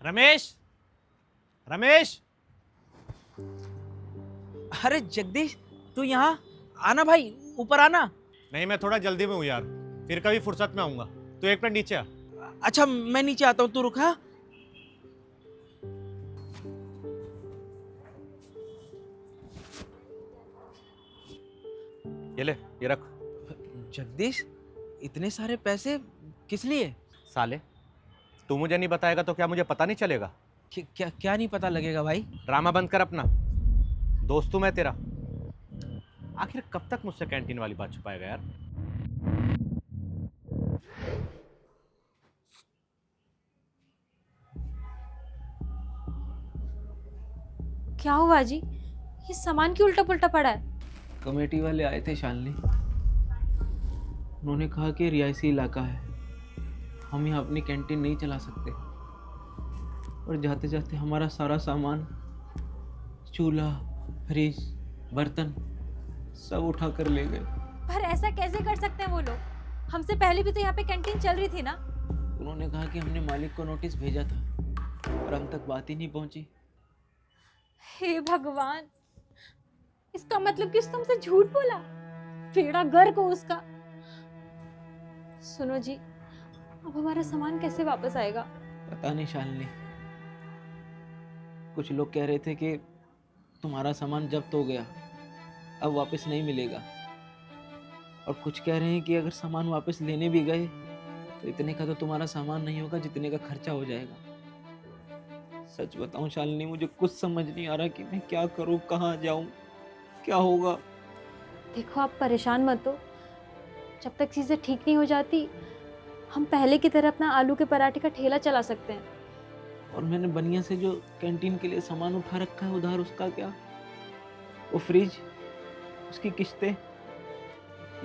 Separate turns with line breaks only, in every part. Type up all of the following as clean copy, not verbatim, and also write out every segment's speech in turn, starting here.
रमेश, रमेश।
अरे जगदीश, तू यहाँ आना भाई, ऊपर आना।
नहीं, मैं थोड़ा जल्दी में हूँ यार, फिर कभी फुर्सत में आऊंगा। तू एक मिनट नीचे आ।
अच्छा मैं नीचे आता हूँ, तू रुक। हाँ
ये ले, ये रख।
जगदीश, इतने सारे पैसे किस लिए?
साले, तू मुझे नहीं बताएगा तो क्या मुझे पता नहीं चलेगा?
क्या क्या नहीं पता लगेगा भाई?
ड्रामा बंद कर अपना। दोस्त हूं मैं तेरा। आखिर कब तक मुझसे कैंटीन वाली बात छुपाएगा यार?
क्या हुआ जी? ये सामान क्यों उल्टा पुल्टा पड़ा है?
कमेटी वाले आए थे शालिनी। उन्होंने कहा कि रिहायशी इलाका है, हम यहाँ अपनी कैंटीन नहीं चला सकते। और जाते जाते हमारा सारा सामान, चूल्हा, फ्रिज, बर्तन सब उठा कर ले गए।
पर ऐसा कैसे कर सकते हैं वो लोग? हमसे पहले भी तो यहाँ पे कैंटीन चल रही थी ना।
उन्होंने कहा कि हमने मालिक को नोटिस भेजा था और हम तक बात ही नहीं पहुंची।
हे भगवान, इसका मतलब कि उसने हमसे झूठ बोला। बेड़ा गर्क हो उसका। सुनो जी, अब हमारा सामान कैसे वापस आएगा?
पता नहीं शालिनी, कुछ लोग कह रहे थे कि तुम्हारा सामान जब्त हो गया, अब वापस नहीं मिलेगा। और कुछ कह रहे हैं कि अगर सामान वापस लेने भी गए तो इतने का तो तुम्हारा सामान नहीं होगा जितने का खर्चा हो जाएगा। सच बताऊं शालिनी, मुझे कुछ समझ नहीं आ रहा कि मैं क्या करूं, कहाँ जाऊं, क्या होगा।
देखो, आप परेशान मत हो। जब तक चीजें ठीक नहीं हो जाती, हम पहले की तरह अपना आलू के पराठे का ठेला चला सकते हैं।
और मैंने बनिया से जो कैंटीन के लिए सामान उठा रखा है उधार, उसका क्या? वो फ्रिज, उसकी किस्तें,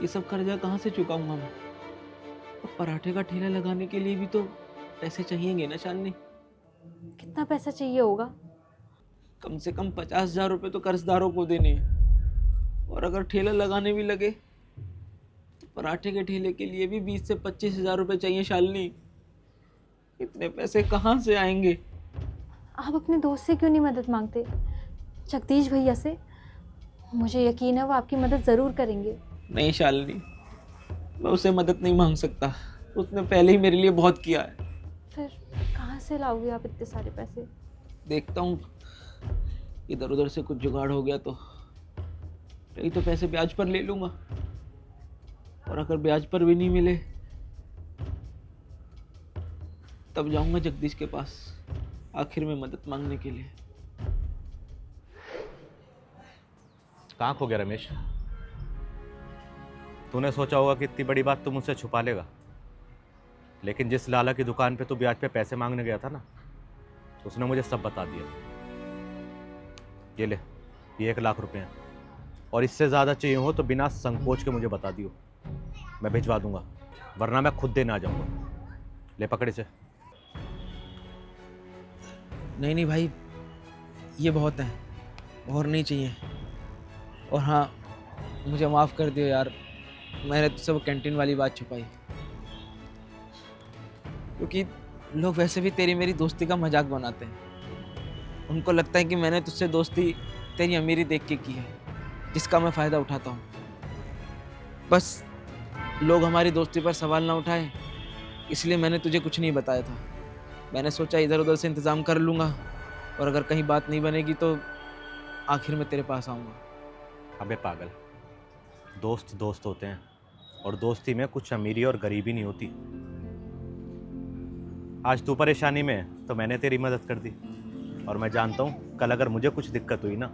ये सब कर्जा कहाँ से चुकाऊंगा मैं? और पराठे का ठेला लगाने के लिए भी तो पैसे चाहिएंगे ना शालिनी।
कितना पैसा चाहिए होगा?
कम से कम 50,000 रुपये तो कर्जदारों को देने हैं। और अगर ठेला लगाने भी लगे तो पराठे के ठेले के लिए भी 20 से 25,000 रुपये चाहिए शालिनी। इतने पैसे कहाँ से आएंगे?
आप अपने दोस्त से क्यों नहीं मदद मांगते? जगदीश भैया से। मुझे यकीन है वो आपकी मदद जरूर करेंगे।
नहीं शालिनी, मैं उससे मदद नहीं मांग सकता। उसने पहले ही मेरे लिए बहुत किया है।
फिर कहाँ से लाओगे आप इतने सारे पैसे?
देखता हूँ, इधर उधर से कुछ जुगाड़ हो गया तो कहीं तो पैसे ब्याज पर ले लूंगा। और अगर ब्याज पर भी नहीं मिले तब जाऊंगा जगदीश के पास, आखिर में मदद मांगने के लिए।
कहाँ खो गया रमेश? तूने सोचा होगा कि इतनी बड़ी बात तू मुझसे छुपा लेगा, लेकिन जिस लाला की दुकान पे तू ब्याज पे पैसे मांगने गया था ना, उसने मुझे सब बता दिया। ये ले, ये 1 लाख रुपए हैं, और इससे ज़्यादा चाहिए हो तो बिना संकोच के मुझे बता दियो, मैं भिजवा दूंगा, वरना मैं खुद देने आ जाऊंगा। ले पकड़े से।
नहीं नहीं भाई, ये बहुत है, और नहीं चाहिए। और हाँ, मुझे माफ़ कर दियो यार, मैंने तुझसे वो कैंटीन वाली बात छुपाई। क्योंकि लोग वैसे भी तेरी मेरी दोस्ती का मजाक बनाते हैं। उनको लगता है कि मैंने तुझसे दोस्ती तेरी अमीरी देख के की है, जिसका मैं फ़ायदा उठाता हूँ। बस लोग हमारी दोस्ती पर सवाल ना उठाए, इसलिए मैंने तुझे कुछ नहीं बताया था। मैंने सोचा इधर उधर से इंतज़ाम कर लूँगा, और अगर कहीं बात नहीं बनेगी तो आखिर में तेरे पास आऊँगा।
अबे पागल, दोस्त दोस्त होते हैं, और दोस्ती में कुछ अमीरी और गरीबी नहीं होती। आज तू परेशानी में है तो मैंने तेरी मदद कर दी, और मैं जानता हूँ कल अगर मुझे कुछ दिक्कत हुई ना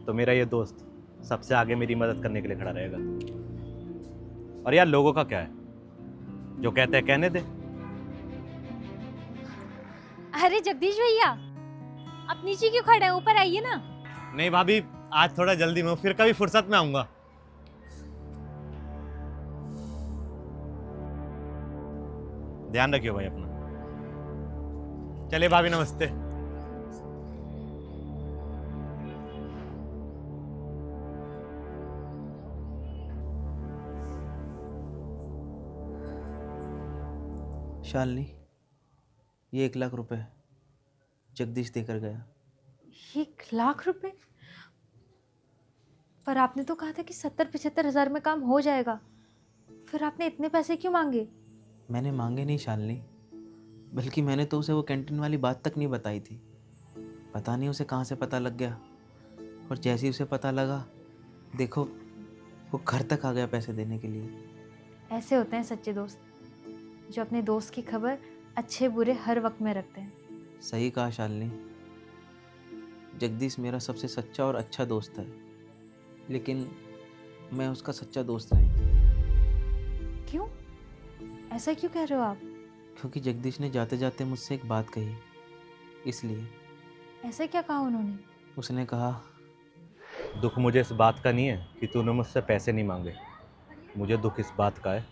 तो मेरा ये दोस्त सबसे आगे मेरी मदद करने के लिए खड़ा रहेगा। और यार, लोगों का क्या है, जो कहते हैं कहने दे।
अरे जगदीश भैया, आप नीचे क्यों खड़े हैं? ऊपर आइए ना।
नहीं भाभी, आज थोड़ा जल्दी में हूँ, फिर कभी फुर्सत में आऊंगा। ध्यान रखियो भाई अपना। चलिए भाभी, नमस्ते।
शालिनी, ये 1 लाख रुपए है, जगदीश देकर गया।
1 लाख रुपए? पर आपने तो कहा था कि 70-75 हज़ार में काम हो जाएगा। फिर आपने इतने पैसे क्यों मांगे?
मैंने मांगे नहीं शालिनी, बल्कि मैंने तो उसे वो कैंटीन वाली बात तक नहीं बताई थी। पता नहीं उसे कहाँ से पता लग गया, और जैसे ही उसे पता लगा, देखो वो घर तक आ गया पैसे देने के लिए।
ऐसे होते हैं सच्चे दोस्त, जो अपने दोस्त की खबर अच्छे बुरे हर वक्त में रखते हैं।
सही कहा शालिनी, जगदीश मेरा सबसे सच्चा और अच्छा दोस्त है, लेकिन मैं उसका सच्चा दोस्त नहीं।
क्यों? ऐसा क्यों कह रहे हो आप?
क्योंकि जगदीश ने जाते जाते मुझसे एक बात कही, इसलिए।
ऐसा क्या कहा उन्होंने?
उसने कहा,
दुख मुझे इस बात का नहीं है कि तूने मुझसे पैसे नहीं मांगे, मुझे दुख इस बात का है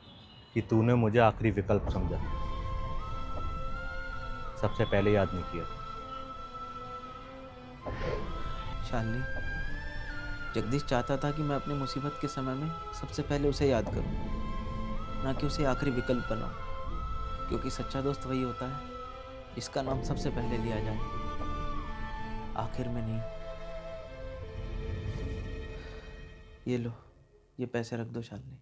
कि तूने मुझे आखिरी विकल्प समझा, सबसे पहले याद नहीं किया।
शालिनी, जगदीश चाहता था कि मैं अपनी मुसीबत के समय में सबसे पहले उसे याद करूं, ना कि उसे आखिरी विकल्प बनाऊं, क्योंकि सच्चा दोस्त वही होता है जिसका नाम सबसे पहले लिया जाए, आखिर में नहीं। ये लो, ये पैसे रख दो शालिनी।